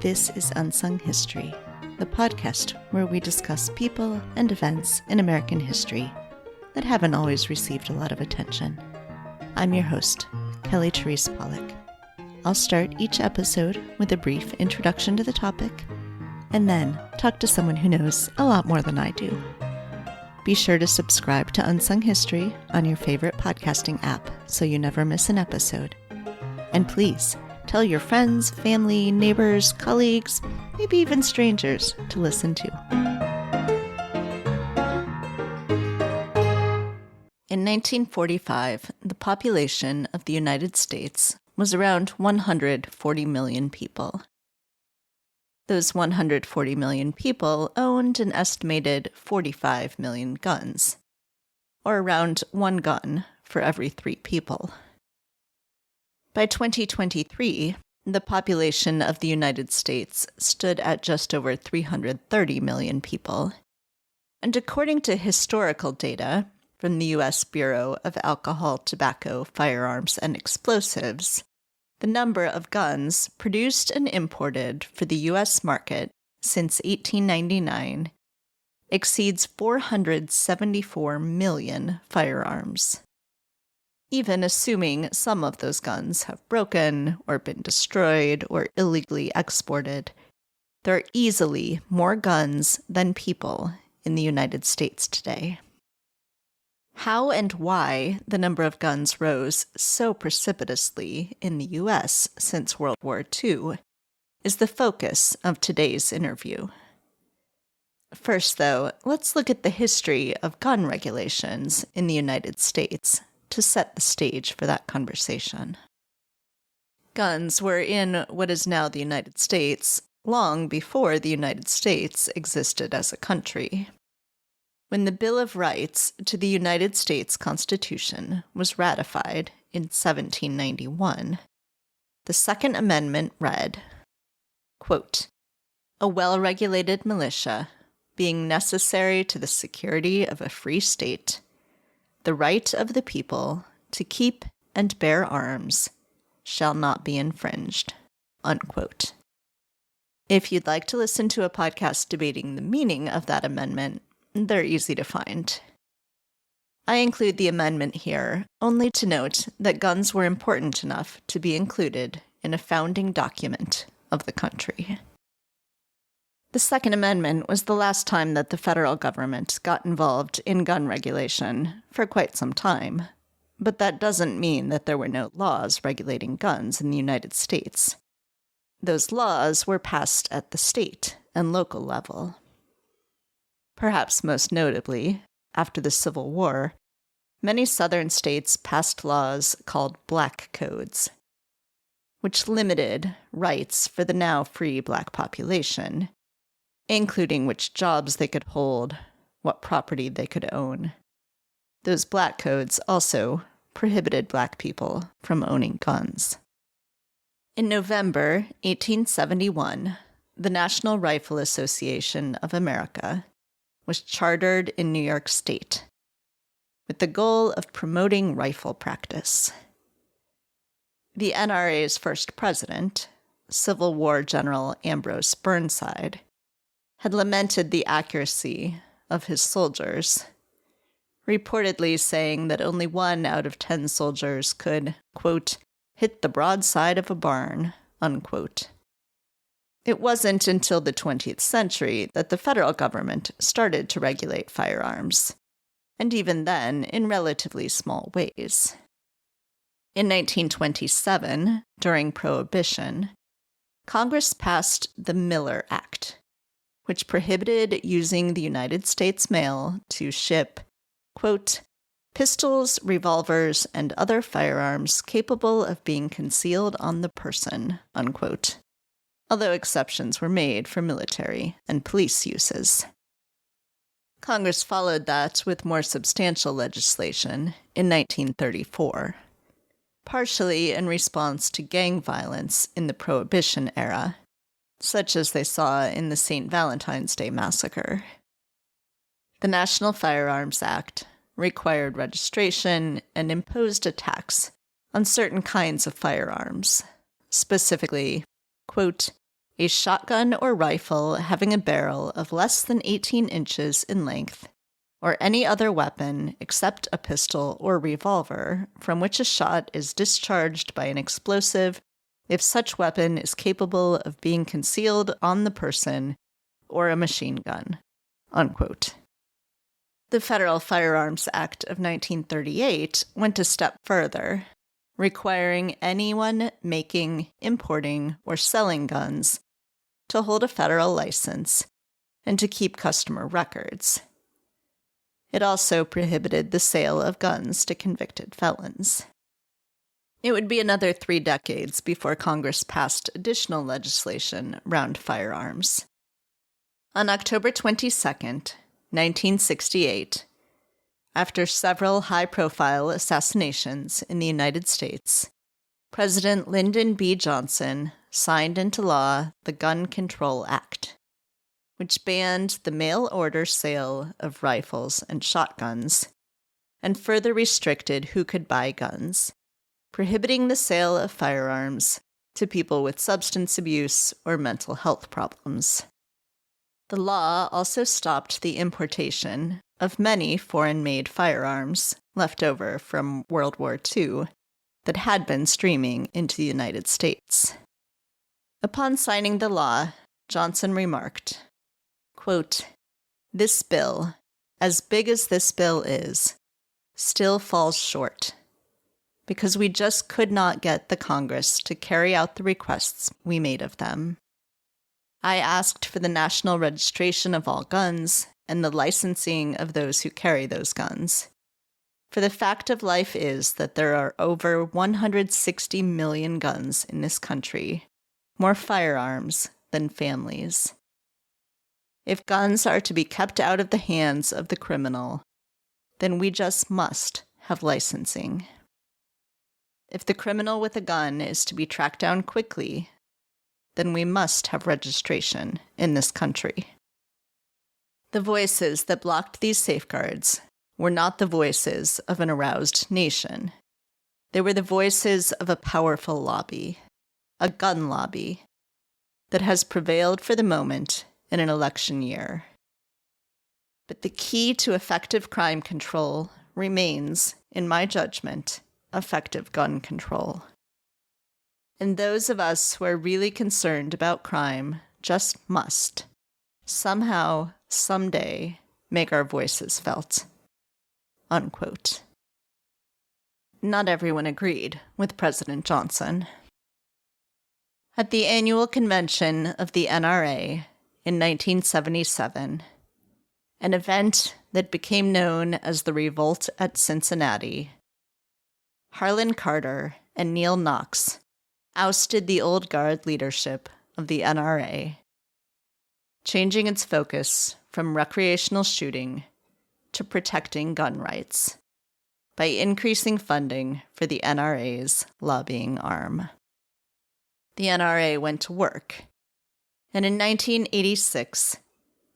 This is Unsung History, the podcast where we discuss people and events in American history that haven't always received a lot of attention. I'm your host, Kelly Therese Pollock. I'll start each episode with a brief introduction to the topic, and then talk to someone who knows a lot more than I do. Be sure to subscribe to Unsung History on your favorite podcasting app so you never miss an episode. And please, tell your friends, family, neighbors, colleagues, maybe even strangers to listen to. In 1945, the population of the United States was around 140 million people. Those 140 million people owned an estimated 45 million guns, or around one gun for every 3 people. By 2023, the population of the United States stood at just over 330 million people, and according to historical data from the U.S. Bureau of Alcohol, Tobacco, Firearms and Explosives, the number of guns produced and imported for the U.S. market since 1899 exceeds 474 million firearms. Even assuming some of those guns have broken or been destroyed or illegally exported, there are easily more guns than people in the United States today. How and why the number of guns rose so precipitously in the U.S. since World War II is the focus of today's interview. First, though, let's look at the history of gun regulations in the United States to set the stage for that conversation. Guns were in what is now the United States long before the United States existed as a country. When the Bill of Rights to the United States Constitution was ratified in 1791, the Second Amendment read, quote, "A well-regulated militia, being necessary to the security of a free state, the right of the people to keep and bear arms shall not be infringed," unquote. If you'd like to listen to a podcast debating the meaning of that amendment, they're easy to find. I include the amendment here only to note that guns were important enough to be included in a founding document of the country. The Second Amendment was the last time that the federal government got involved in gun regulation for quite some time, but that doesn't mean that there were no laws regulating guns in the United States. Those laws were passed at the state and local level. Perhaps most notably, after the Civil War, many southern states passed laws called Black Codes, which limited rights for the now free Black population, including which jobs they could hold, what property they could own. Those Black Codes also prohibited Black people from owning guns. In November 1871, the National Rifle Association of America was chartered in New York State, with the goal of promoting rifle practice. The NRA's first president, Civil War General Ambrose Burnside, had lamented the accuracy of his soldiers, reportedly saying that only 1 out of 10 soldiers could, quote, hit the broadside of a barn, unquote. It wasn't until the 20th century that the federal government started to regulate firearms, and even then in relatively small ways. In 1927, during Prohibition, Congress passed the Miller Act, which prohibited using the United States mail to ship, quote, pistols, revolvers, and other firearms capable of being concealed on the person, unquote, although exceptions were made for military and police uses. Congress followed that with more substantial legislation in 1934, partially in response to gang violence in the Prohibition era, such as they saw in the St. Valentine's Day Massacre. The National Firearms Act required registration and imposed a tax on certain kinds of firearms, specifically, quote, a shotgun or rifle having a barrel of less than 18 inches in length, or any other weapon except a pistol or revolver from which a shot is discharged by an explosive if such weapon is capable of being concealed on the person or a machine gun." Unquote. The Federal Firearms Act of 1938 went a step further, requiring anyone making, importing, or selling guns to hold a federal license and to keep customer records. It also prohibited the sale of guns to convicted felons. It would be another 3 decades before Congress passed additional legislation around firearms. On October 22, 1968, after several high-profile assassinations in the United States, President Lyndon B. Johnson signed into law the Gun Control Act, which banned the mail-order sale of rifles and shotguns, and further restricted who could buy guns, prohibiting the sale of firearms to people with substance abuse or mental health problems. The law also stopped the importation of many foreign-made firearms left over from World War II that had been streaming into the United States. Upon signing the law, Johnson remarked, quote, "This bill, as big as this bill is, still falls short, because we just could not get the Congress to carry out the requests we made of them. I asked for the national registration of all guns and the licensing of those who carry those guns. For the fact of life is that there are over 160 million guns in this country, more firearms than families. If guns are to be kept out of the hands of the criminal, then we just must have licensing. If the criminal with a gun is to be tracked down quickly, then we must have registration in this country." The voices that blocked these safeguards were not the voices of an aroused nation. They were the voices of a powerful lobby, a gun lobby, that has prevailed for the moment in an election year. But the key to effective crime control remains, in my judgment, effective gun control. And those of us who are really concerned about crime just must, somehow, someday, make our voices felt. Unquote. Not everyone agreed with President Johnson. At the annual convention of the NRA in 1977, an event that became known as the Revolt at Cincinnati, Harlan Carter and Neil Knox ousted the old guard leadership of the NRA, changing its focus from recreational shooting to protecting gun rights by increasing funding for the NRA's lobbying arm. The NRA went to work, and in 1986,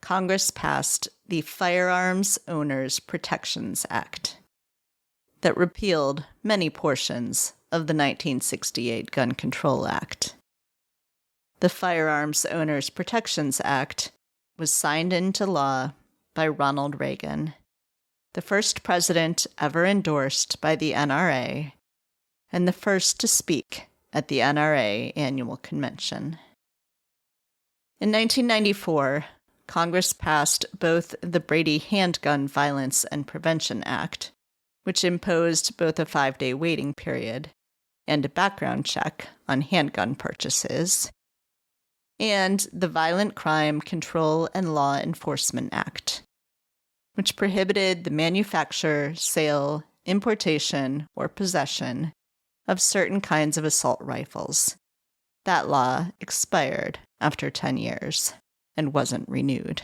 Congress passed the Firearms Owners Protections Act that repealed many portions of the 1968 Gun Control Act. The Firearms Owners Protections Act was signed into law by Ronald Reagan, the first president ever endorsed by the NRA, and the first to speak at the NRA annual convention. In 1994, Congress passed both the Brady Handgun Violence and Prevention Act, which imposed both a 5-day waiting period and a background check on handgun purchases, and the Violent Crime Control and Law Enforcement Act, which prohibited the manufacture, sale, importation, or possession of certain kinds of assault rifles. That law expired after 10 years and wasn't renewed.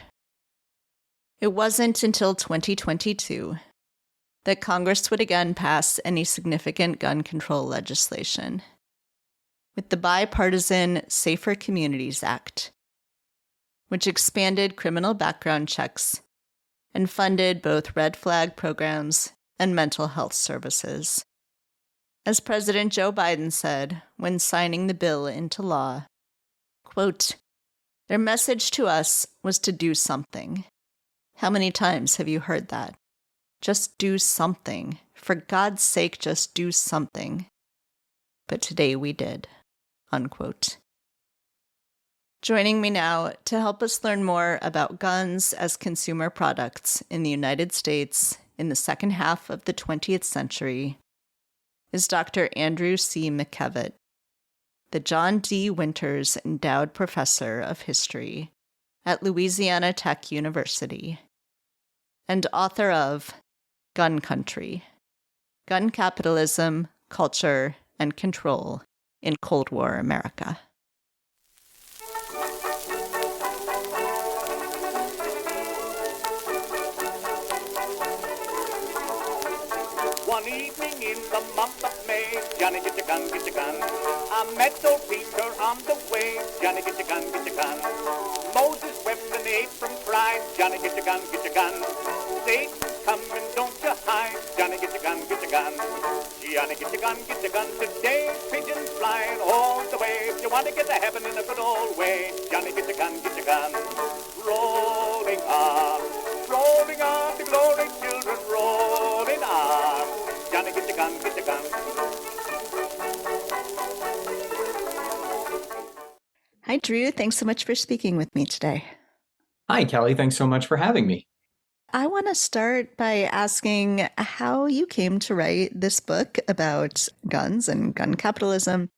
It wasn't until 2022 that Congress would again pass any significant gun control legislation, with the bipartisan Safer Communities Act, which expanded criminal background checks and funded both red flag programs and mental health services. As President Joe Biden said when signing the bill into law, quote, Their message to us was to do something. How many times have you heard that? Just do something. For God's sake, just do something. But today we did. Unquote. Joining me now to help us learn more about guns as consumer products in the United States in the second half of the 20th century is Dr. Andrew C. McKevitt, the John D. Winters Endowed Professor of History at Louisiana Tech University, and author of Gun Country: Gun Capitalism, Culture, and Control in Cold War America. One evening in the month of May, Johnny, get your gun, get your gun. I met old Peter on the way, Johnny, get your gun, get your gun. Moses wept and Abram cried, Johnny, get your gun, get your gun. Satan's coming, don't you hide, Johnny, get your gun, get your gun. Johnny, get your gun, get your gun. Today, pigeons flying all the way. If you want to get to heaven in a good old way, Johnny, get your gun, get your gun. Rolling on, the glory children, rolling on. Johnny, get your gun, get your gun. Hi, Drew. Thanks so much for speaking with me today. Hi, Kelly. Thanks so much for having me. I want to start by asking how you came to write this book about guns and gun capitalism.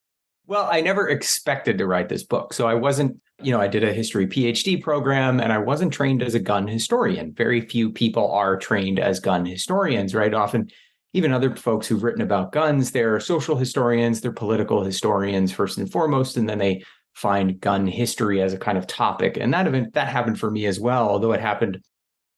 Well, I never expected to write this book. So I wasn't, I did a history PhD program and I wasn't trained as a gun historian. Very few people are trained as gun historians, right? Often, even other folks who've written about guns, they're social historians, they're political historians first and foremost, and then they find gun history as a kind of topic. And that happened for me as well, although it happened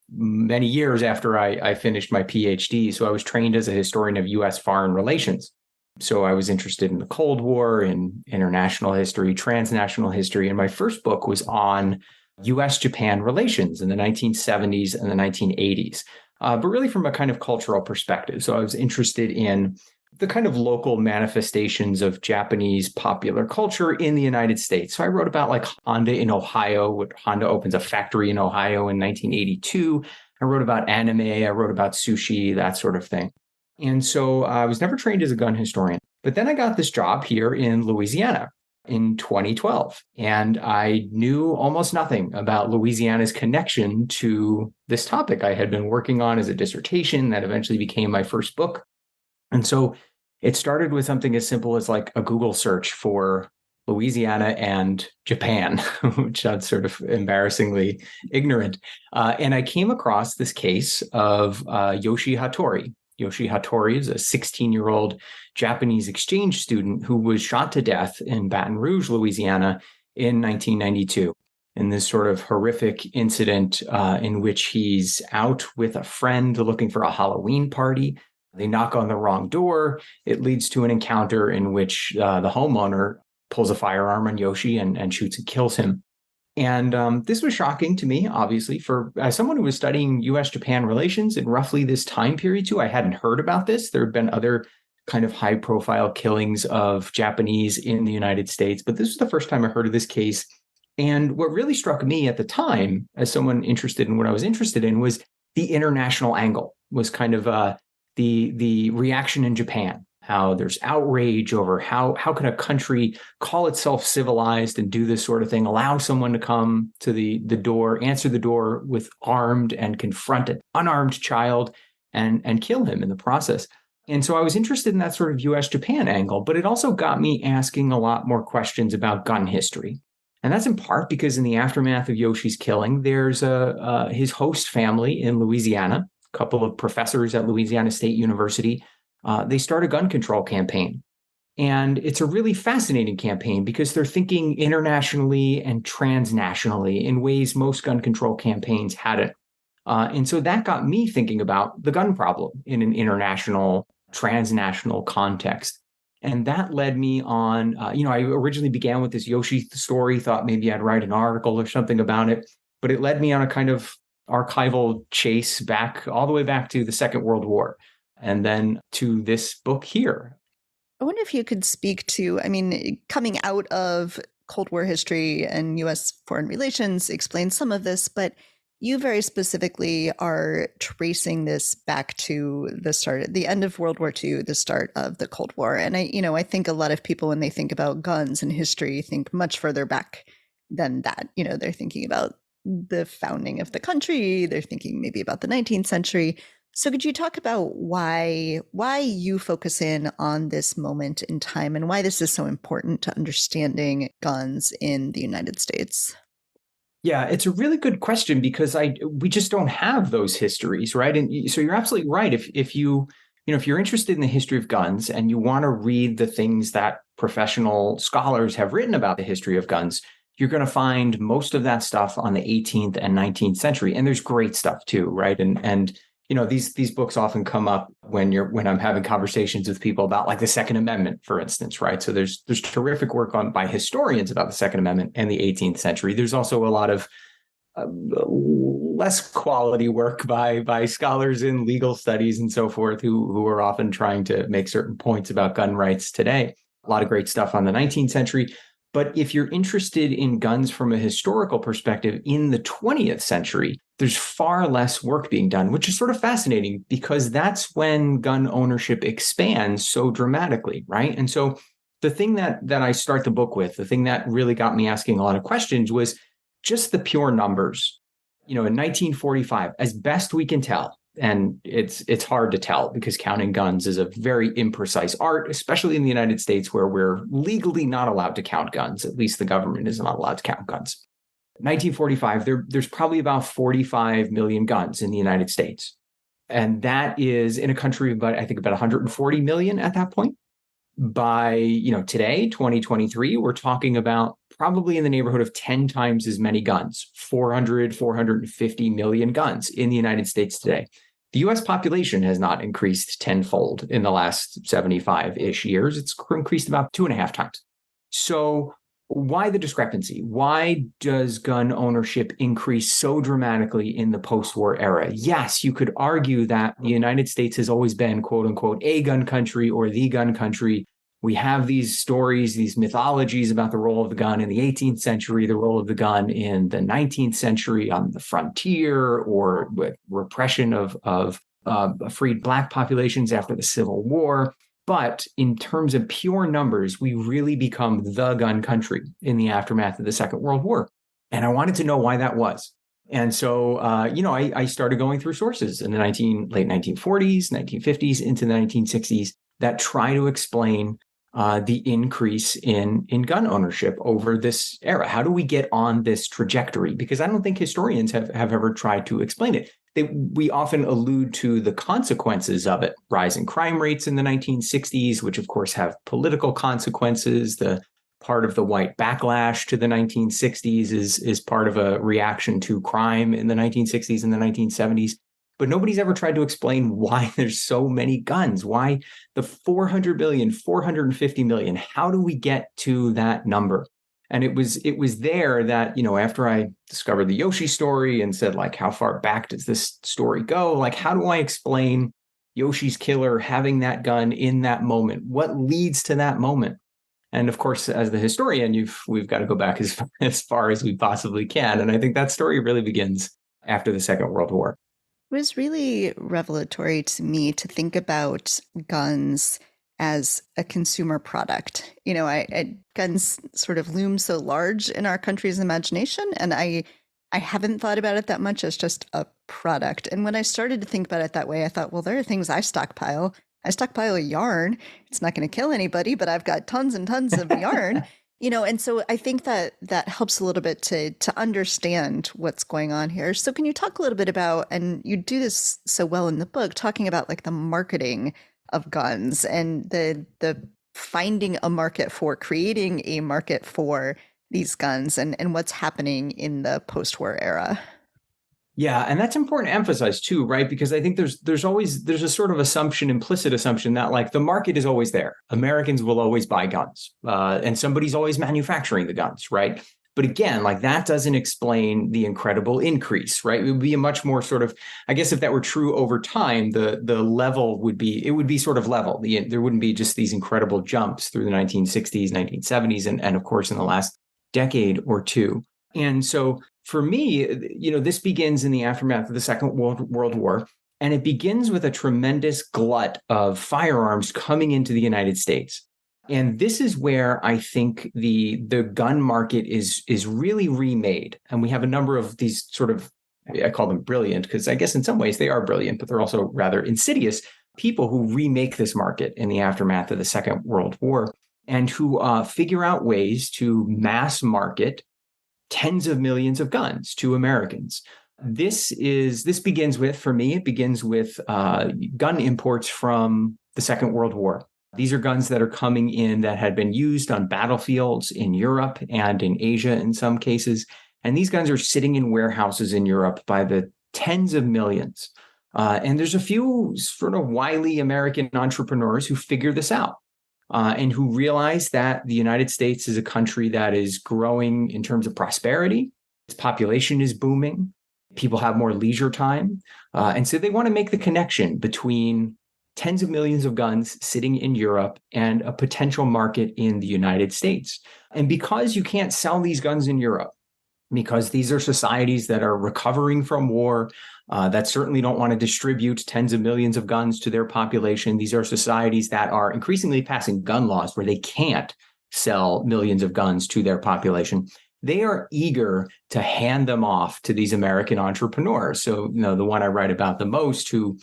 many years after I finished my PhD. So I was trained as a historian of U.S. foreign relations. So I was interested in the Cold War, in international history, transnational history. And my first book was on U.S.-Japan relations in the 1970s and the 1980s, but really from a kind of cultural perspective. So I was interested in the kind of local manifestations of Japanese popular culture in the United States. So I wrote about like Honda in Ohio. Honda opens a factory in Ohio in 1982. I wrote about anime. I wrote about sushi, that sort of thing. And so I was never trained as a gun historian. But then I got this job here in Louisiana in 2012. And I knew almost nothing about Louisiana's connection to this topic I had been working on as a dissertation that eventually became my first book. And so it started with something as simple as like a Google search for Louisiana and Japan, which sounds sort of embarrassingly ignorant. And I came across this case of Yoshi Hattori. Yoshi Hattori is a 16-year-old Japanese exchange student who was shot to death in Baton Rouge, Louisiana in 1992. In this sort of horrific incident in which he's out with a friend looking for a Halloween party. They knock on the wrong door. It leads to an encounter in which the homeowner pulls a firearm on Yoshi and shoots and kills him. And this was shocking to me, obviously, as someone who was studying U.S.-Japan relations in roughly this time period too. I hadn't heard about this. There had been other kind of high-profile killings of Japanese in the United States, but this was the first time I heard of this case. And what really struck me at the time, as someone interested in what I was interested in, was the international angle, was kind of the reaction in Japan, how there's outrage over how can a country call itself civilized and do this sort of thing, allow someone to come to the door, answer the door with armed and confront an unarmed child and kill him in the process. And so I was interested in that sort of US-Japan angle, but it also got me asking a lot more questions about gun history. And that's in part because in the aftermath of Yoshi's killing, there's his host family in Louisiana, a couple of professors at Louisiana State University. They start a gun control campaign. And it's a really fascinating campaign because they're thinking internationally and transnationally in ways most gun control campaigns hadn't. And so that got me thinking about the gun problem in an international, transnational context. And that led me on, I originally began with this Yoshi story, thought maybe I'd write an article or something about it, but it led me on a kind of archival chase back, all the way back to the Second World War, and then to this book here. I wonder if you could speak to, coming out of Cold War history and U.S. foreign relations explains some of this, but you very specifically are tracing this back to the end of World War II, the start of the Cold War. And I think a lot of people, when they think about guns and history, think much further back than that. They're thinking about the founding of the country. They're thinking maybe about the 19th century. So could you talk about why you focus in on this moment in time and why this is so important to understanding guns in the United States? Yeah, it's a really good question because we just don't have those histories, right? And so you're absolutely right. If you're interested in the history of guns and you want to read the things that professional scholars have written about the history of guns, you're going to find most of that stuff on the 18th and 19th century. And there's great stuff too, right? And these books often come up when I'm having conversations with people about like the Second Amendment, for instance, right? So there's terrific work by historians about the Second Amendment and the 18th century. There's also a lot of less quality work by scholars in legal studies and so forth who are often trying to make certain points about gun rights today. A lot of great stuff on the 19th century. But if you're interested in guns from a historical perspective in the 20th century, there's far less work being done, which is sort of fascinating because that's when gun ownership expands so dramatically, right? And so the thing that I start the book with, the thing that really got me asking a lot of questions was just the pure numbers. In 1945, as best we can tell, and it's hard to tell because counting guns is a very imprecise art, especially in the United States where we're legally not allowed to count guns. At least the government is not allowed to count guns. 1945, there's probably about 45 million guns in the United States. And that is in a country of about 140 million at that point. By, today, 2023, we're talking about probably in the neighborhood of 10 times as many guns, 450 million guns in the United States today. The US population has not increased tenfold in the last 75-ish years. It's increased about 2.5 times. So why the discrepancy? Why does gun ownership increase so dramatically in the post-war era? Yes, you could argue that the United States has always been, quote unquote, a gun country or the gun country. We have these stories, these mythologies about the role of the gun in the 18th century, the role of the gun in the 19th century on the frontier, or with repression of freed Black populations after the Civil War. But in terms of pure numbers, we really become the gun country in the aftermath of the Second World War. And I wanted to know why that was. And so, I started going through sources in the late 1940s, 1950s, into the 1960s that try to explain the increase in gun ownership over this era. How do we get on this trajectory? Because I don't think historians have ever tried to explain it. We often allude to the consequences of it. Rising crime rates in the 1960s, which of course have political consequences. The part of the white backlash to the 1960s is part of a reaction to crime in the 1960s and the 1970s. But nobody's ever tried to explain why there's so many guns, why the 400 billion, 450 million. How do we get to that number? And it was there that, after I discovered the Yoshi story and said, like, how far back does this story go? Like, how do I explain Yoshi's killer having that gun in that moment? What leads to that moment? And of course, as the historian, we've got to go back as far as we possibly can. And I think that story really begins after the Second World War. It was really revelatory to me to think about guns as a consumer product. Guns sort of loom so large in our country's imagination, and I haven't thought about it that much as just a product. And when I started to think about it that way, I thought, well, there are things I stockpile. I stockpile yarn. It's not going to kill anybody, but I've got tons and tons of yarn. And so I think that helps a little bit to understand what's going on here. So can you talk a little bit about, and you do this so well in the book, talking about like the marketing of guns and the finding a market for, creating a market for these guns and what's happening in the post-war era? Yeah, and that's important to emphasize too, right? Because I think there's a sort of implicit assumption that like the market is always there. Americans will always buy guns, and somebody's always manufacturing the guns, right? But again, like that doesn't explain the incredible increase, right? It would be a much more sort of, I guess if that were true over time, the level would be sort of level. There wouldn't be just these incredible jumps through the 1960s, 1970s, and of course in the last decade or two. And so for me, this begins in the aftermath of the Second World War. And it begins with a tremendous glut of firearms coming into the United States. And this is where I think the gun market is really remade. And we have a number of these sort of, I call them brilliant, because I guess in some ways they are brilliant, but they're also rather insidious people who remake this market in the aftermath of the Second World War and who figure out ways to mass market tens of millions of guns to Americans. This begins with, for me, it begins with gun imports from the Second World War. These are guns that are coming in that had been used on battlefields in Europe and in Asia in some cases. And these guns are sitting in warehouses in Europe by the tens of millions. And there's a few sort of wily American entrepreneurs who figure this out and who realize that the United States is a country that is growing in terms of prosperity. Its population is booming. People have more leisure time. And so they want to make the connection between tens of millions of guns sitting in Europe and a potential market in the United States. And because you can't sell these guns in Europe, because these are societies that are recovering from war, that certainly don't want to distribute tens of millions of guns to their population. These are societies that are increasingly passing gun laws where they can't sell millions of guns to their population. They are eager to hand them off to these American entrepreneurs. So, the one I write about the most, who,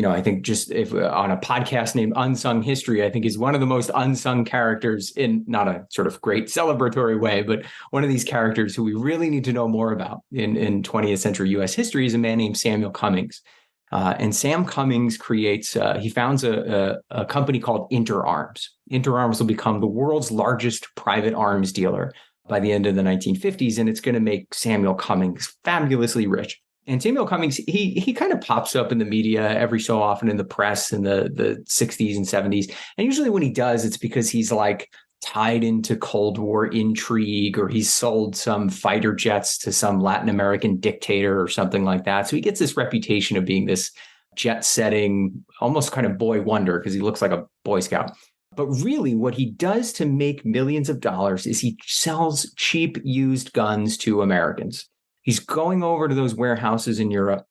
I think just if on a podcast named Unsung History, I think is one of the most unsung characters in not a sort of great celebratory way, but one of these characters who we really need to know more about in 20th century US history is a man named Samuel Cummings. And Sam Cummings he founds a company called Interarms. Interarms will become the world's largest private arms dealer by the end of the 1950s, and it's going to make Samuel Cummings fabulously rich. And Samuel Cummings, he kind of pops up in the media every so often in the press in the 60s and 70s. And usually when he does, it's because he's like tied into Cold War intrigue, or he's sold some fighter jets to some Latin American dictator or something like that. So he gets this reputation of being this jet-setting, almost kind of boy wonder, because he looks like a Boy Scout. But really what he does to make millions of dollars is he sells cheap used guns to Americans. He's going over to those warehouses in Europe.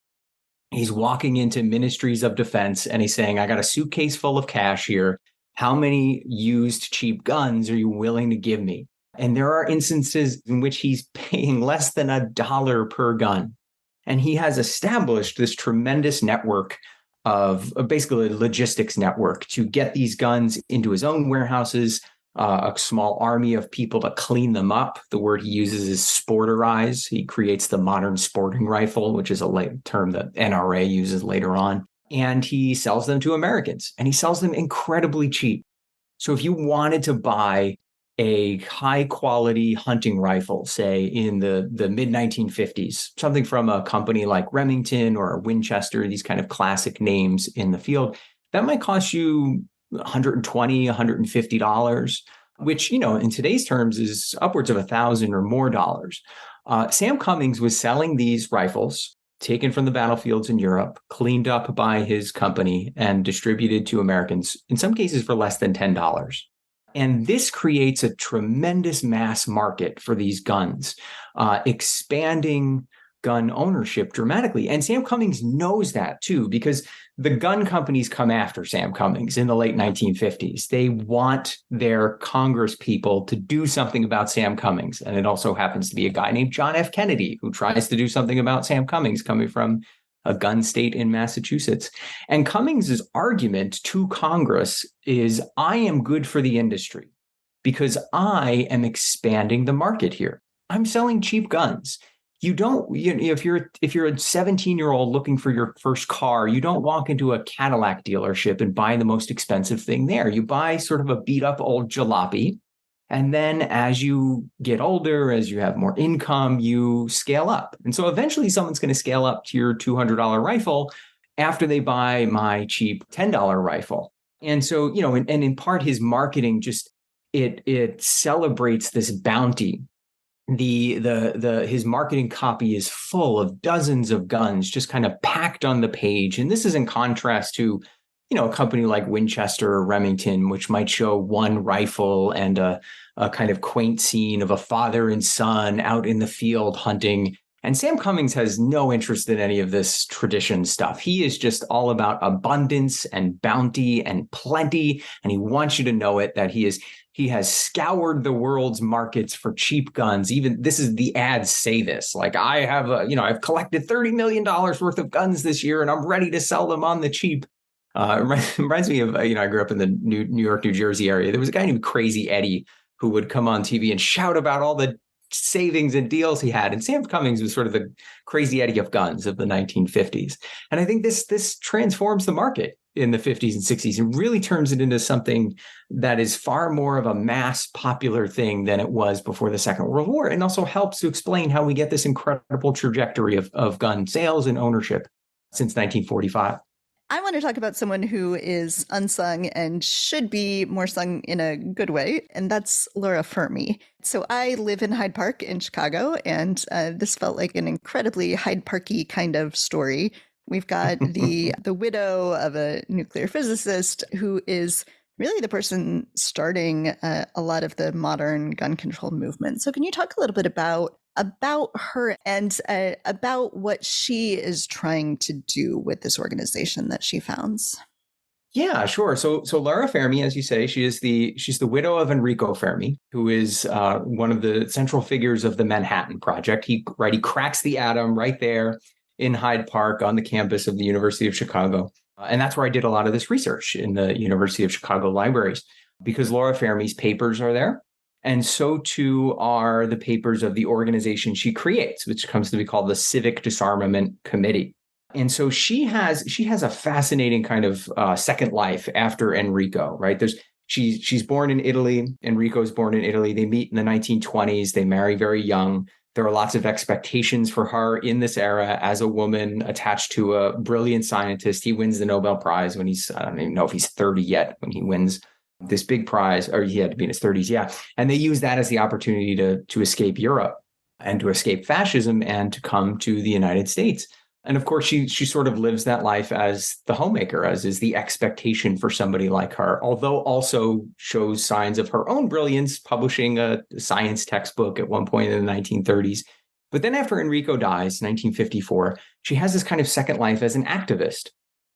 He's walking into ministries of defense and he's saying, I got a suitcase full of cash here. How many used cheap guns are you willing to give me? And there are instances in which he's paying less than $1 per gun. And he has established this tremendous network of basically a logistics network to get these guns into his own warehouses, a small army of people to clean them up. The word he uses is sporterize. He creates the modern sporting rifle, which is a term that NRA uses later on. And he sells them to Americans, and he sells them incredibly cheap. So if you wanted to buy a high quality hunting rifle, say in the mid 1950s, something from a company like Remington or Winchester, these kind of classic names in the field, that might cost you $120, $150, which, in today's terms is upwards of $1,000 or more dollars. Sam Cummings was selling these rifles taken from the battlefields in Europe, cleaned up by his company and distributed to Americans, in some cases for less than $10. And this creates a tremendous mass market for these guns, expanding gun ownership dramatically. And Sam Cummings knows that too, because the gun companies come after Sam Cummings in the late 1950s. They want their Congress people to do something about Sam Cummings. And it also happens to be a guy named John F. Kennedy who tries to do something about Sam Cummings, coming from a gun state in Massachusetts. And Cummings's argument to Congress is, I am good for the industry because I am expanding the market here. I'm selling cheap guns. You don't, if you're a 17-year-old looking for your first car, you don't walk into a Cadillac dealership and buy the most expensive thing there. You buy sort of a beat up old jalopy. And then as you get older, as you have more income, you scale up. And so eventually someone's going to scale up to your $200 rifle after they buy my cheap $10 rifle. And so, and in part his marketing just, it celebrates this bounty. His marketing copy is full of dozens of guns just kind of packed on the page. And this is in contrast to a company like Winchester or Remington, which might show one rifle and a kind of quaint scene of a father and son out in the field hunting. And Sam Cummings has no interest in any of this tradition stuff. He is just all about abundance and bounty and plenty. And he wants you to know it, that he has scoured the world's markets for cheap guns. Even this is the ads say this, like I've collected $30 million worth of guns this year and I'm ready to sell them on the cheap. It reminds me of, I grew up in the New York, New Jersey area. There was a guy named Crazy Eddie who would come on TV and shout about all the savings and deals he had. And Sam Cummings was sort of the Crazy Eddie of guns of the 1950s. And I think this transforms the market in the 50s and 60s and really turns it into something that is far more of a mass popular thing than it was before the Second World War, and also helps to explain how we get this incredible trajectory of gun sales and ownership since 1945. I want to talk about someone who is unsung and should be more sung in a good way, and that's Laura Fermi. So I live in Hyde Park in Chicago, and this felt like an incredibly Hyde Parky kind of story. We've got the widow of a nuclear physicist who is really the person starting a lot of the modern gun control movement. So can you talk a little bit about her and about what she is trying to do with this organization that she founds? Yeah, sure. So Laura Fermi, as you say, she's the widow of Enrico Fermi, who is one of the central figures of the Manhattan Project. He cracks the atom right there in Hyde Park on the campus of the University of Chicago. And that's where I did a lot of this research, in the University of Chicago libraries, because Laura Fermi's papers are there. And so too are the papers of the organization she creates, which comes to be called the Civic Disarmament Committee. And so she has a fascinating kind of second life after Enrico, right? She's born in Italy. Enrico's born in Italy. They meet in the 1920s. They marry very young. There are lots of expectations for her in this era as a woman attached to a brilliant scientist. He wins the Nobel Prize when I don't even know if he's 30 yet when he wins this big prize, or he had to be in his 30s. Yeah. And they use that as the opportunity to escape Europe and to escape fascism and to come to the United States. And of course, she sort of lives that life as the homemaker, as is the expectation for somebody like her, although also shows signs of her own brilliance, publishing a science textbook at one point in the 1930s. But then after Enrico dies, 1954, she has this kind of second life as an activist.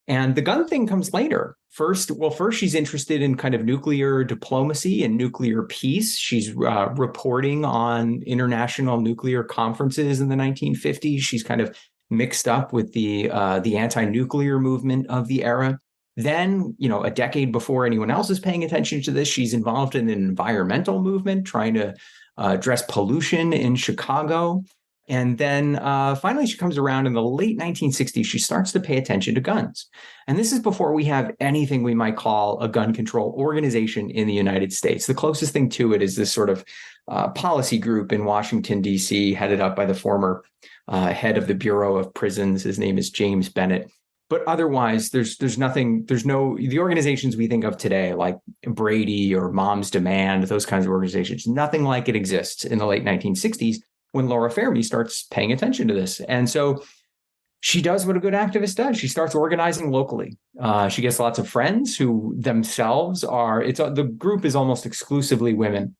And the gun thing comes later. First, she's interested in kind of nuclear diplomacy and nuclear peace. She's reporting on international nuclear conferences in the 1950s. She's kind of mixed up with the anti-nuclear movement of the era. Then, a decade before anyone else is paying attention to this, she's involved in an environmental movement trying to address pollution in Chicago. And then finally, she comes around in the late 1960s. She starts to pay attention to guns. And this is before we have anything we might call a gun control organization in the United States. The closest thing to it is this sort of policy group in Washington, D.C., headed up by the former head of the Bureau of Prisons. His name is James Bennett. But otherwise, the organizations we think of today, like Brady or Mom's Demand, those kinds of organizations, nothing like it exists in the late 1960s. When Laura Fermi starts paying attention to this. And so she does what a good activist does. She starts organizing locally. She gets lots of friends who themselves the group is almost exclusively women.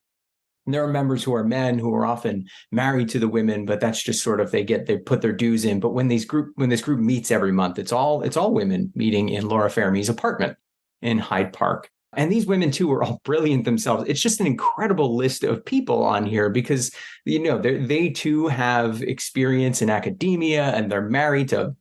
And there are members who are men who are often married to the women, but that's just sort of they put their dues in. But when this group meets every month, it's all women meeting in Laura Fermi's apartment in Hyde Park. And these women, too, are all brilliant themselves. It's just an incredible list of people on here because, they too have experience in academia and they're married to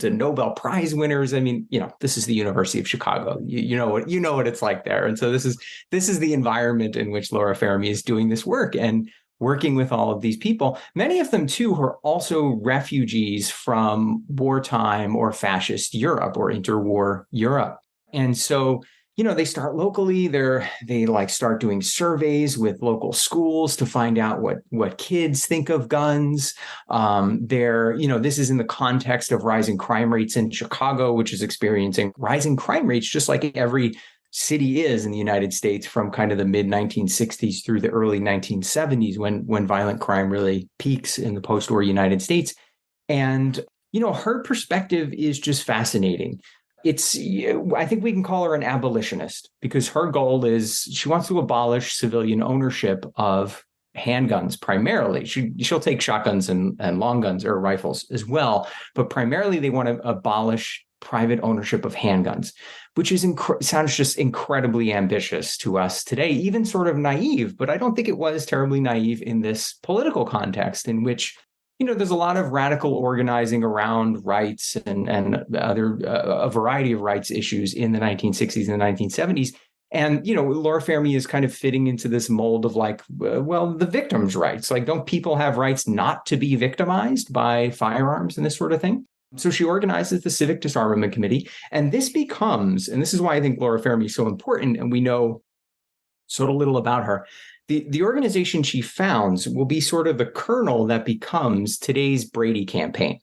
Nobel Prize winners. I mean, this is the University of Chicago. You know what it's like there. And so this is the environment in which Laura Fermi is doing this work and working with all of these people. Many of them, too, are also refugees from wartime or fascist Europe or interwar Europe. And so they start locally. They start doing surveys with local schools to find out what kids think of guns. This is in the context of rising crime rates in Chicago, which is experiencing rising crime rates, just like every city is in the United States from kind of the mid 1960s through the early 1970s, when violent crime really peaks in the post-war United States. And her perspective is just fascinating. I think we can call her an abolitionist because her goal is she wants to abolish civilian ownership of handguns primarily. She'll take shotguns and long guns or rifles as well, but primarily they want to abolish private ownership of handguns, which is sounds just incredibly ambitious to us today, even sort of naive. But I don't think it was terribly naive in this political context in which there's a lot of radical organizing around rights and other a variety of rights issues in the 1960s and the 1970s. And, Laura Fermi is kind of fitting into this mold of the victim's rights. Like, don't people have rights not to be victimized by firearms and this sort of thing? So she organizes the Civic Disarmament Committee. And this is why I think Laura Fermi is so important. And we know so little about her. The organization she founds will be sort of the kernel that becomes today's Brady campaign,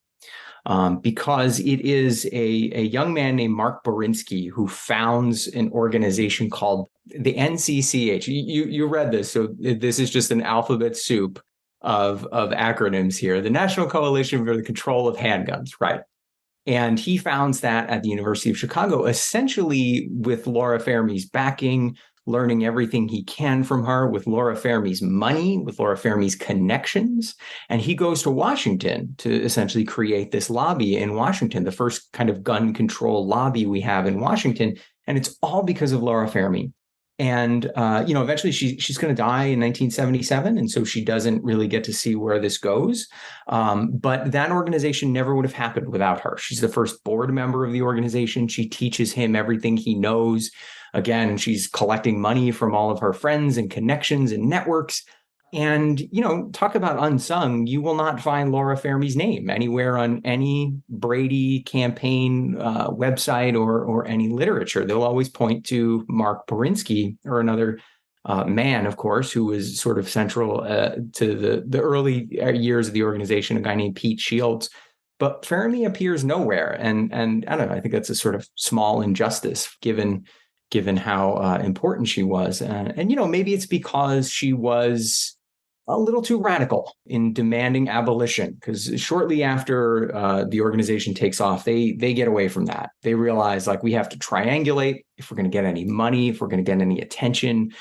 because it is a young man named Mark Borinsky who founds an organization called the NCCH. You read this, so this is just an alphabet soup of acronyms here. The National Coalition for the Control of Handguns, right? And he founds that at the University of Chicago, essentially with Laura Fermi's backing, learning everything he can from her, with Laura Fermi's money, with Laura Fermi's connections. And he goes to Washington to essentially create this lobby in Washington, the first kind of gun control lobby we have in Washington. And it's all because of Laura Fermi. And, eventually she's going to die in 1977. And so she doesn't really get to see where this goes. But that organization never would have happened without her. She's the first board member of the organization. She teaches him everything he knows. Again, she's collecting money from all of her friends and connections and networks. And, talk about unsung, you will not find Laura Fermi's name anywhere on any Brady campaign website or any literature. They'll always point to Mark Borinsky or another man, of course, who was sort of central to the early years of the organization, a guy named Pete Shields. But Fermi appears nowhere. And I don't know, I think that's a sort of small injustice given how important she was. And maybe it's because she was a little too radical in demanding abolition, because shortly after the organization takes off, they get away from that. They realize we have to triangulate if we're going to get any money, if we're going to get any attention.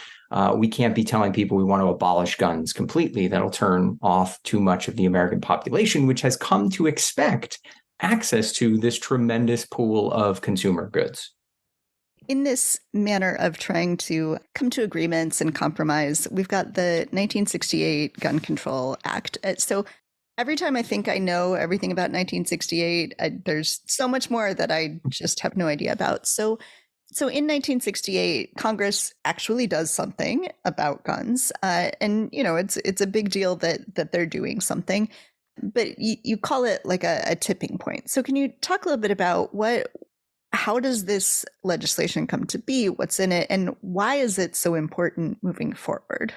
We can't be telling people we want to abolish guns completely. That'll turn off too much of the American population, which has come to expect access to this tremendous pool of consumer goods. In this manner of trying to come to agreements and compromise, we've got the 1968 Gun Control Act. So every time I think I know everything about 1968, there's so much more that I just have no idea about. So in 1968, Congress actually does something about guns. And, it's a big deal that they're doing something. But you call it like a tipping point. So can you talk a little bit about how does this legislation come to be? What's in it? And why is it so important moving forward?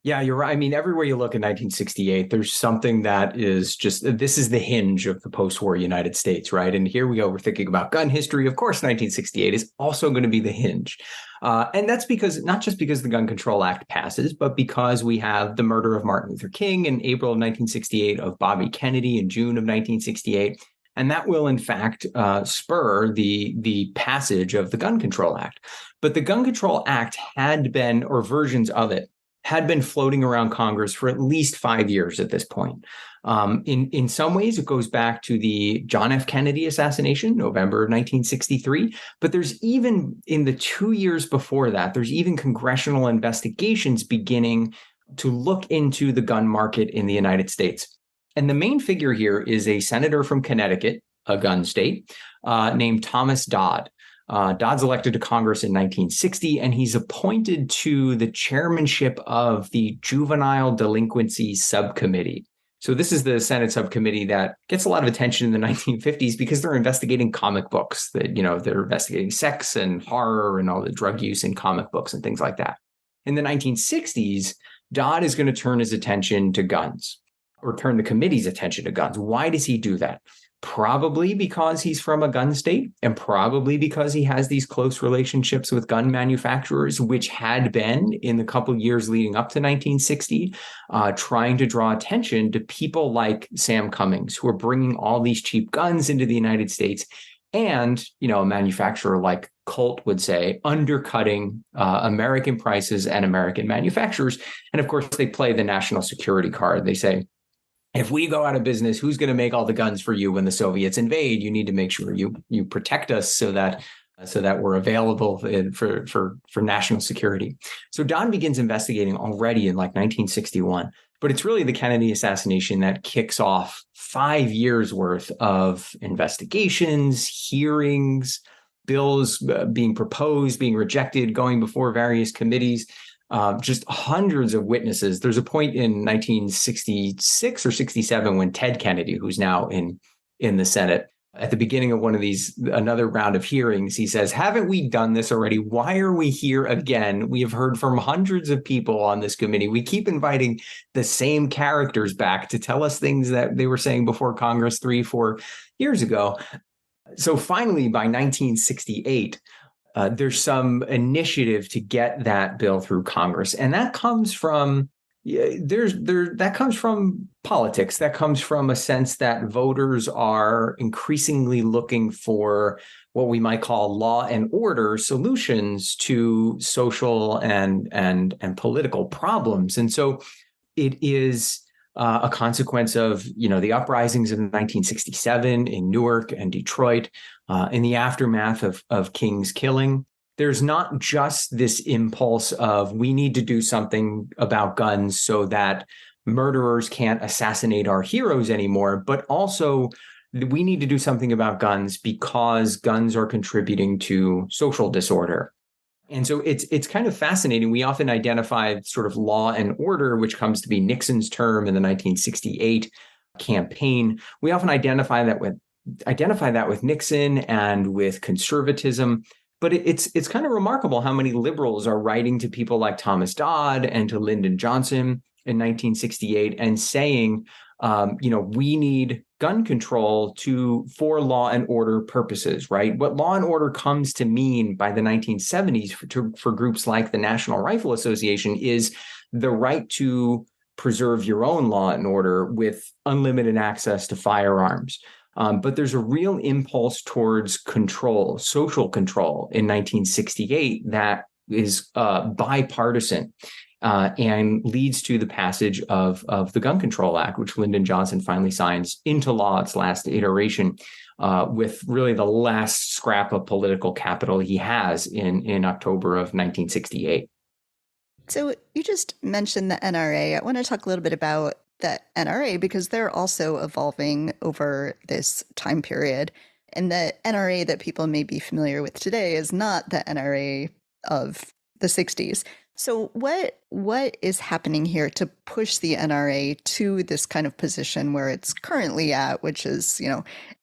Yeah, you're right. I mean, everywhere you look in 1968, there's something that is this is the hinge of the post-war United States, right? And here we go. We're thinking about gun history. Of course, 1968 is also going to be the hinge. And that's not just because the Gun Control Act passes, but because we have the murder of Martin Luther King in April of 1968, of Bobby Kennedy in June of 1968. And that will, in fact, spur the passage of the Gun Control Act. But the Gun Control Act had been, or versions of it, had been floating around Congress for at least 5 years at this point. In some ways, it goes back to the John F. Kennedy assassination, November of 1963. But there's even, in the 2 years before that, there's even congressional investigations beginning to look into the gun market in the United States. And the main figure here is a senator from Connecticut, a gun state, named Thomas Dodd. Dodd's elected to Congress in 1960, and he's appointed to the chairmanship of the Juvenile Delinquency Subcommittee. So this is the Senate subcommittee that gets a lot of attention in the 1950s because they're investigating comic books, they're investigating sex and horror and all the drug use in comic books and things like that. In the 1960s, Dodd is going to turn his attention to guns, or turn the committee's attention to guns. Why does he do that? Probably because he's from a gun state, and probably because he has these close relationships with gun manufacturers, which had been, in the couple of years leading up to 1960, trying to draw attention to people like Sam Cummings, who are bringing all these cheap guns into the United States and, a manufacturer like Colt would say, undercutting American prices and American manufacturers. And of course, they play the national security card. They say, if we go out of business, who's going to make all the guns for you when the Soviets invade? You need to make sure you protect us so that we're available for national security. So Don begins investigating already in like 1961, but it's really the Kennedy assassination that kicks off 5 years worth of investigations, hearings, bills being proposed, being rejected, going before various committees. Just hundreds of witnesses. There's a point in 1966 or 67 when Ted Kennedy, who's now in the Senate, at the beginning of another round of hearings, he says, haven't we done this already? Why are we here again? We have heard from hundreds of people on this committee. We keep inviting the same characters back to tell us things that they were saying before Congress 3-4 years ago. So finally, by 1968, there's some initiative to get that bill through Congress, and that comes from politics. That comes from a sense that voters are increasingly looking for what we might call law and order solutions to social and political problems, and so it is a consequence of the uprisings of 1967 in Newark and Detroit, in the aftermath of King's killing. There's not just this impulse of we need to do something about guns so that murderers can't assassinate our heroes anymore, but also we need to do something about guns because guns are contributing to social disorder. And so it's kind of fascinating. We often identify sort of law and order, which comes to be Nixon's term in the 1968 campaign. We often identify that with Nixon and with conservatism. But it's kind of remarkable how many liberals are writing to people like Thomas Dodd and to Lyndon Johnson in 1968 and saying, we need gun control for law and order purposes, right? What law and order comes to mean by the 1970s for groups like the National Rifle Association is the right to preserve your own law and order with unlimited access to firearms. But there's a real impulse towards control, social control in 1968 that is bipartisan and leads to the passage of the Gun Control Act, which Lyndon Johnson finally signs into law, its last iteration, with really the last scrap of political capital he has in October of 1968. So you just mentioned the NRA. I want to talk a little bit about the NRA because they're also evolving over this time period. And the NRA that people may be familiar with today is not the NRA of the 60s. So what is happening here to push the NRA to this kind of position where it's currently at, which is,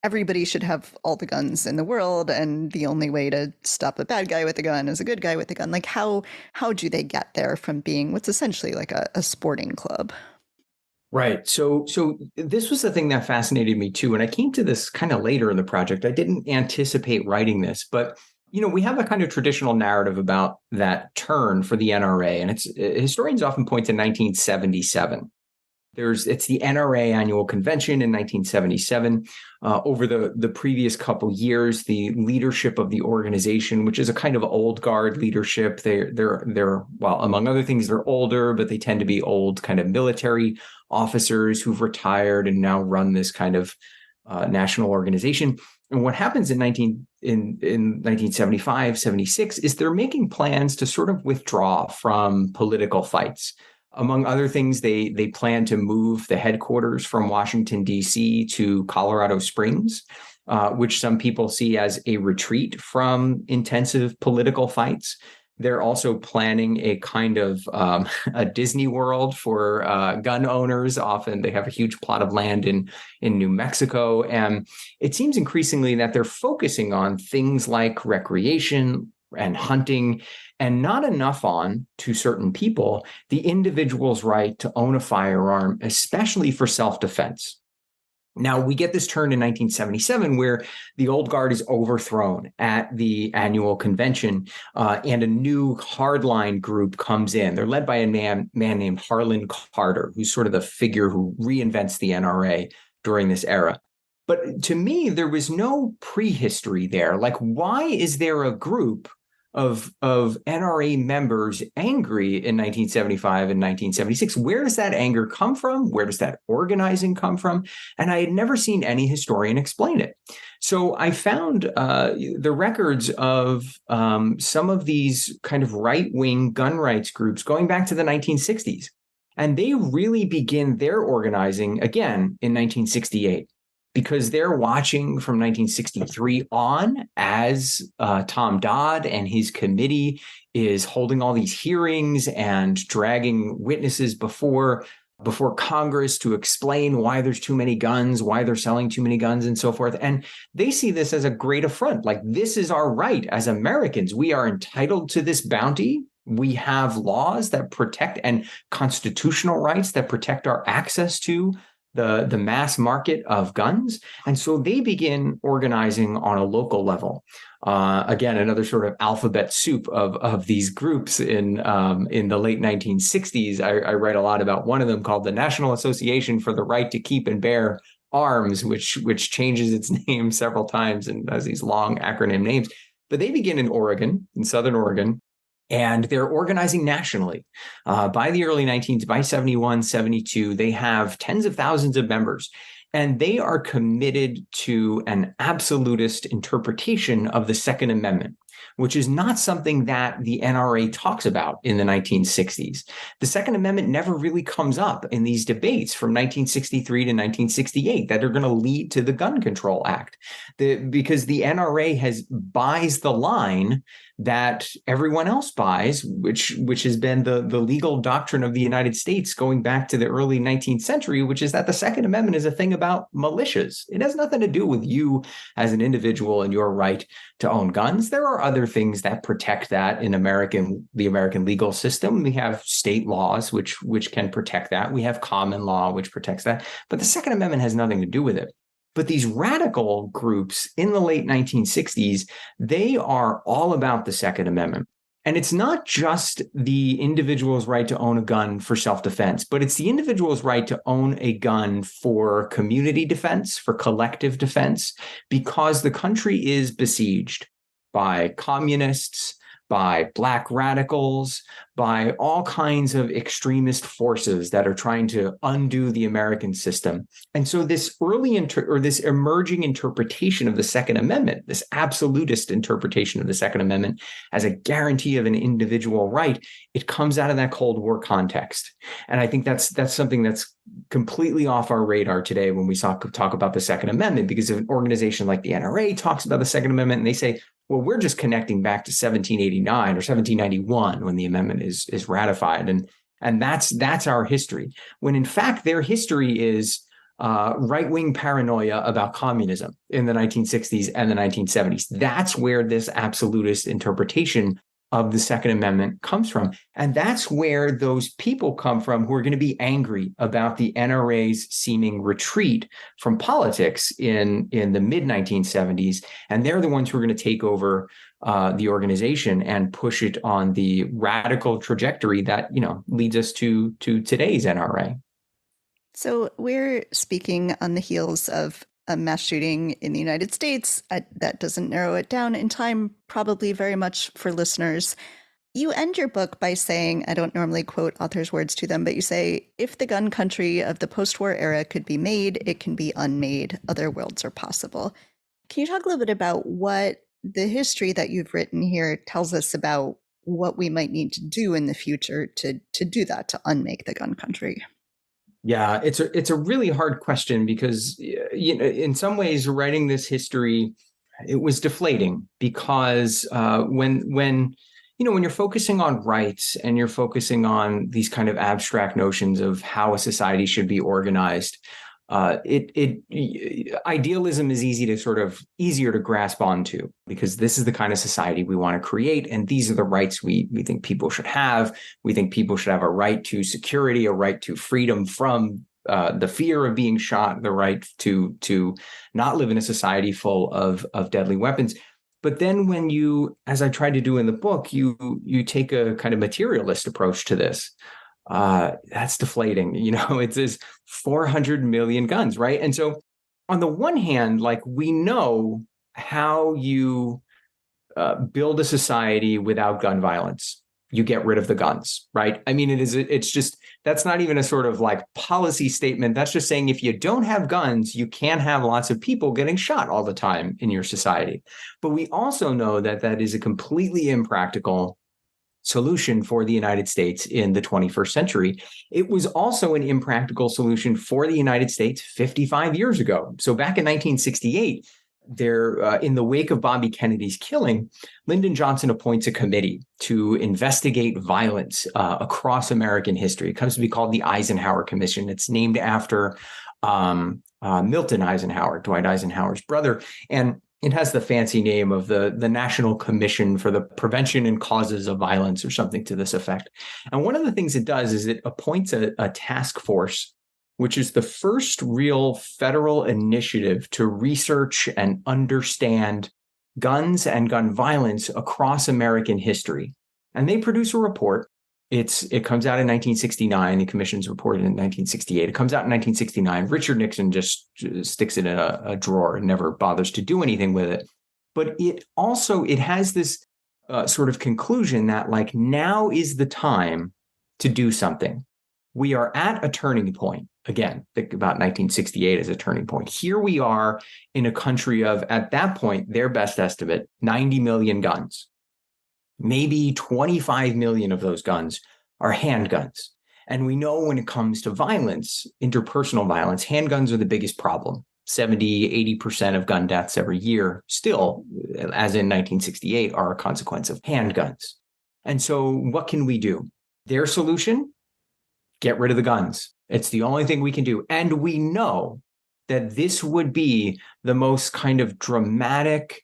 everybody should have all the guns in the world, and the only way to stop a bad guy with a gun is a good guy with a gun? Like, how do they get there from being what's essentially like a sporting club? Right. So this was the thing that fascinated me too. And I came to this kind of later in the project. I didn't anticipate writing this, but we have a kind of traditional narrative about that turn for the NRA, and historians often point to 1977. It's the NRA annual convention in 1977. Over the previous couple years, the leadership of the organization, which is a kind of old guard leadership, they're well, among other things, they're older, but they tend to be old kind of military officers who've retired and now run this kind of national organization. And what happens in 1975, 76 is they're making plans to sort of withdraw from political fights. Among other things, they plan to move the headquarters from Washington, D.C. to Colorado Springs, which some people see as a retreat from intensive political fights. They're also planning a kind of a Disney World for gun owners. Often they have a huge plot of land in New Mexico. And it seems increasingly that they're focusing on things like recreation and hunting, and not enough on, to certain people, the individual's right to own a firearm, especially for self-defense. Now, we get this turn in 1977 where the old guard is overthrown at the annual convention, and a new hardline group comes in. They're led by a man named Harlan Carter, who's sort of the figure who reinvents the NRA during this era. But to me, there was no prehistory there. Like, why is there a group of NRA members angry in 1975 and 1976? Where does that anger come from? Where does that organizing come from? And I had never seen any historian explain it. So I found the records of some of these kind of right-wing gun rights groups going back to the 1960s. And they really begin their organizing again in 1968. Because they're watching from 1963 on as Tom Dodd and his committee is holding all these hearings and dragging witnesses before Congress to explain why there's too many guns, why they're selling too many guns, and so forth. And they see this as a great affront. Like, this is our right as Americans. We are entitled to this bounty. We have laws that protect and constitutional rights that protect our access to the mass market of guns. And so they begin organizing on a local level. Again, another sort of alphabet soup of these groups in the late 1960s. I write a lot about one of them called the National Association for the Right to Keep and Bear Arms, which changes its name several times and has these long acronym names. But they begin in Oregon, in Southern Oregon. And they're organizing nationally. By the early 19s, by 71, 72, they have tens of thousands of members. And they are committed to an absolutist interpretation of the Second Amendment, which is not something that the NRA talks about in the 1960s. The Second Amendment never really comes up in these debates from 1963 to 1968 that are going to lead to the Gun Control Act, because the NRA buys the line that everyone else buys, which has been the legal doctrine of the United States going back to the early 19th century, which is that the Second Amendment is a thing about militias. It has nothing to do with you as an individual and your right to own guns. There are other things that protect that in the American legal system. We have state laws which can protect that. We have common law which protects that. But the Second Amendment has nothing to do with it. But these radical groups in the late 1960s, they are all about the Second Amendment. And it's not just the individual's right to own a gun for self-defense, but it's the individual's right to own a gun for community defense, for collective defense, because the country is besieged by communists, by Black radicals, by all kinds of extremist forces that are trying to undo the American system. And so this this emerging interpretation of the Second Amendment, this absolutist interpretation of the Second Amendment as a guarantee of an individual right, it comes out of that Cold War context. And I think that's something that's completely off our radar today when we talk about the Second Amendment, because if an organization like the NRA talks about the Second Amendment and they say, well, we're just connecting back to 1789 or 1791 when the amendment is ratified. And that's our history. When in fact, their history is right-wing paranoia about communism in the 1960s and the 1970s. That's where this absolutist interpretation of the Second Amendment comes from. And that's where those people come from who are going to be angry about the NRA's seeming retreat from politics in the mid-1970s. And they're the ones who are going to take over the organization and push it on the radical trajectory that, leads us to today's NRA. So we're speaking on the heels of a mass shooting in the United States. That doesn't narrow it down in time, probably very much for listeners. You end your book by saying, I don't normally quote authors' words to them, but you say, if the gun country of the post-war era could be made, it can be unmade. Other worlds are possible. Can you talk a little bit about what the history that you've written here tells us about what we might need to do in the future to do that, to unmake the gun country? Yeah, it's a really hard question because, in some ways, writing this history, it was deflating because when you're focusing on rights and you're focusing on these kind of abstract notions of how a society should be organized, idealism is easier to grasp onto, because this is the kind of society we want to create, and these are the rights we think people should have. We think people should have a right to security, a right to freedom from the fear of being shot, the right to not live in a society full of deadly weapons. But then when you, as I tried to do in the book, you take a kind of materialist approach to this. That's deflating. It's this 400 million guns, right? And so on the one hand, like we know how you build a society without gun violence. You get rid of the guns, right? I mean, it's just, that's not even a sort of like policy statement. That's just saying if you don't have guns, you can't have lots of people getting shot all the time in your society. But we also know that that is a completely impractical solution for the United States in the 21st century. It was also an impractical solution for the United States 55 years ago. So back in 1968, in the wake of Bobby Kennedy's killing, Lyndon Johnson appoints a committee to investigate violence across American history. It comes to be called the Eisenhower Commission. It's named after Milton Eisenhower, Dwight Eisenhower's brother. And it has the fancy name of the National Commission for the Prevention and Causes of Violence or something to this effect. And one of the things it does is it appoints a task force, which is the first real federal initiative to research and understand guns and gun violence across American history. And they produce a report. It comes out in 1969. The commission's reported in 1968. It comes out in 1969. Richard Nixon just sticks it in a drawer and never bothers to do anything with it. But it has this sort of conclusion that like now is the time to do something. We are at a turning point. Again, think about 1968 as a turning point. Here we are in a country of, at that point, their best estimate, 90 million guns. Maybe 25 million of those guns are handguns. And we know when it comes to violence, interpersonal violence, handguns are the biggest problem. 70, 80% of gun deaths every year still, as in 1968, are a consequence of handguns. And so what can we do? Their solution? Get rid of the guns. It's the only thing we can do. And we know that this would be the most kind of dramatic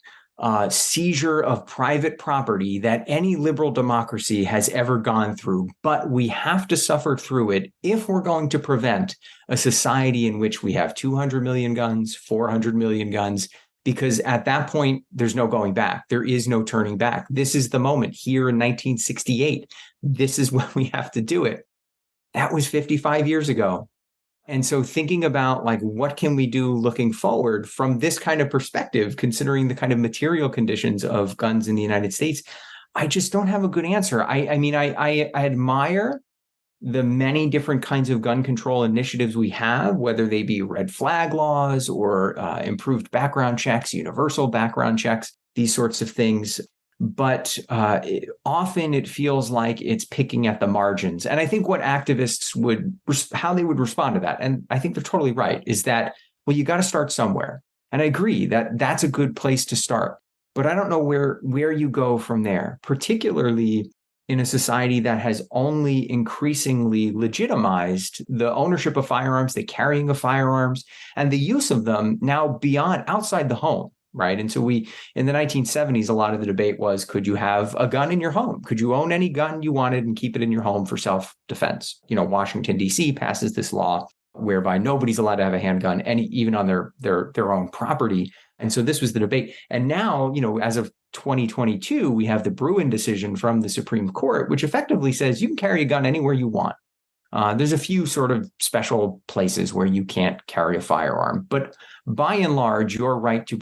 seizure of private property that any liberal democracy has ever gone through. But we have to suffer through it if we're going to prevent a society in which we have 200 million guns, 400 million guns, because at that point, there's no going back. There is no turning back. This is the moment here in 1968. This is when we have to do it. That was 55 years ago. And so thinking about like, what can we do looking forward from this kind of perspective, considering the kind of material conditions of guns in the United States, I just don't have a good answer. I mean, I admire the many different kinds of gun control initiatives we have, whether they be red flag laws or improved background checks, universal background checks, these sorts of things. But often it feels like it's picking at the margins. And I think what activists how they would respond to that, and I think they're totally right, is that, well, you got to start somewhere. And I agree that that's a good place to start. But I don't know where you go from there, particularly in a society that has only increasingly legitimized the ownership of firearms, the carrying of firearms, and the use of them now outside the home. Right. And so in the 1970s, a lot of the debate was, could you have a gun in your home? Could you own any gun you wanted and keep it in your home for self-defense? You know, Washington, D.C. passes this law whereby nobody's allowed to have a handgun, even on their own property. And so this was the debate. And now, you know, as of 2022, we have the Bruin decision from the Supreme Court, which effectively says you can carry a gun anywhere you want. There's a few sort of special places where you can't carry a firearm, but by and large, your right to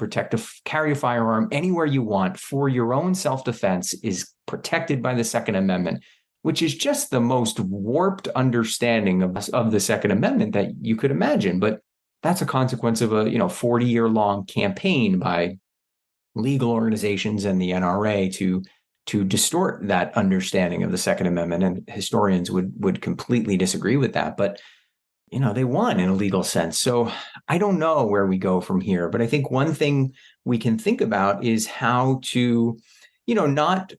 carry a firearm anywhere you want for your own self-defense is protected by the Second Amendment, which is just the most warped understanding of the Second Amendment that you could imagine. But that's a consequence of a 40-year-long campaign by legal organizations and the NRA to distort that understanding of the Second Amendment. And historians would completely disagree with that. But, they won in a legal sense. So I don't know where we go from here. But I think one thing we can think about is how to, not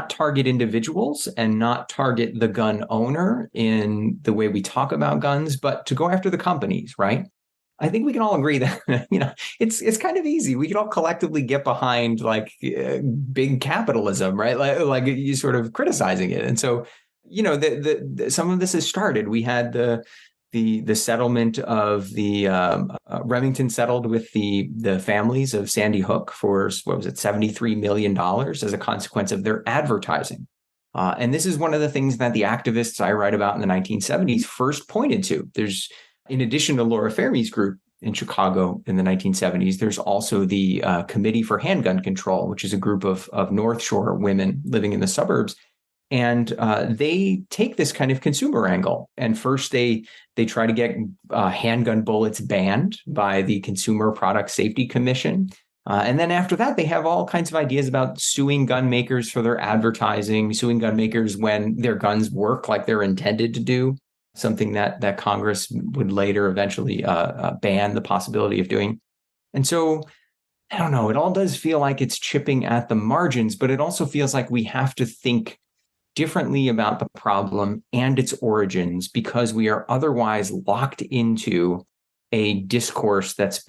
target individuals and not target the gun owner in the way we talk about guns, but to go after the companies, right? I think we can all agree that, it's kind of easy. We can all collectively get behind big capitalism, right? Like you sort of criticizing it. And so, some of this has started. We had the settlement of the Remington settled with the families of Sandy Hook for, $73 million as a consequence of their advertising. And this is one of the things that the activists I write about in the 1970s first pointed to. In addition to Laura Fermi's group, in Chicago in the 1970s. There's also the Committee for Handgun Control, which is a group of North Shore women living in the suburbs. And they take this kind of consumer angle. And first, they try to get handgun bullets banned by the Consumer Product Safety Commission. And then after that, they have all kinds of ideas about suing gun makers for their advertising, suing gun makers when their guns work like they're intended to do, something that Congress would later eventually ban the possibility of doing. And so, I don't know, it all does feel like it's chipping at the margins, but it also feels like we have to think differently about the problem and its origins because we are otherwise locked into a discourse that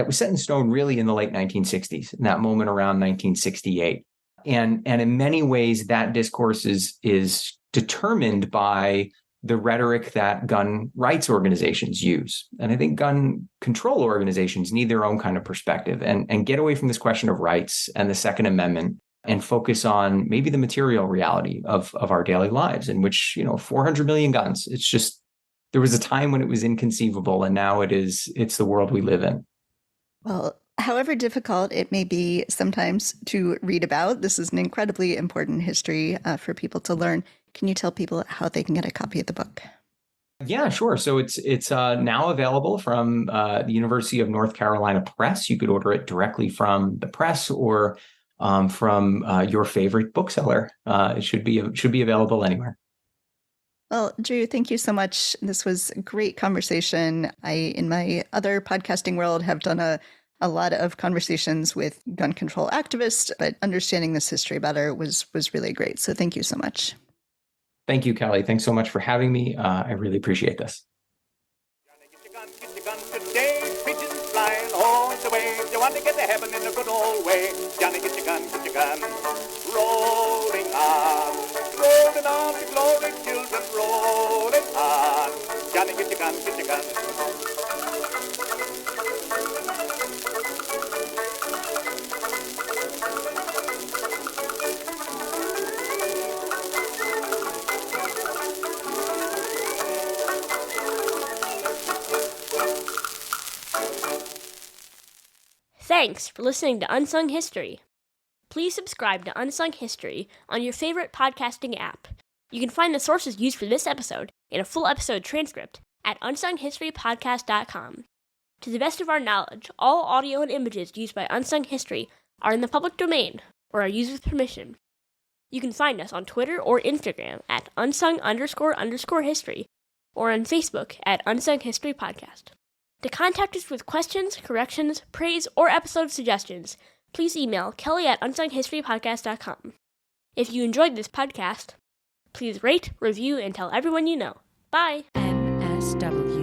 was set in stone really in the late 1960s, in that moment around 1968. And in many ways, that discourse is determined by the rhetoric that gun rights organizations use. And I think gun control organizations need their own kind of perspective and get away from this question of rights and the Second Amendment and focus on maybe the material reality of our daily lives, in which, 400 million guns. It's just, there was a time when it was inconceivable, and now it's the world we live in. Well, however difficult it may be sometimes to read about, this is an incredibly important history for people to learn. Can you tell people how they can get a copy of the book? Yeah, sure. So it's now available from the University of North Carolina Press. You could order it directly from the press or from your favorite bookseller. It should be available anywhere. Well, Drew, thank you so much. This was a great conversation. I, in my other podcasting world, have done a lot of conversations with gun control activists, but understanding this history better was really great. So thank you so much. Thank you, Kelly. Thanks so much for having me. I really appreciate this. Get your gun today. Pigeons flying all the way. You want to get to heaven in a good old way. Johnny, get your gun, get your gun. Rolling on to glory, children, rolling on. Johnny, get your gun, get your gun. Thanks for listening to Unsung History. Please subscribe to Unsung History on your favorite podcasting app. You can find the sources used for this episode in a full episode transcript at unsunghistorypodcast.com. To the best of our knowledge, all audio and images used by Unsung History are in the public domain or are used with permission. You can find us on Twitter or Instagram at unsung__history or on Facebook at Unsung History Podcast. To contact us with questions, corrections, praise, or episode suggestions, please email Kelly at unsunghistorypodcast.com. If you enjoyed this podcast, please rate, review, and tell everyone you know. Bye! MSW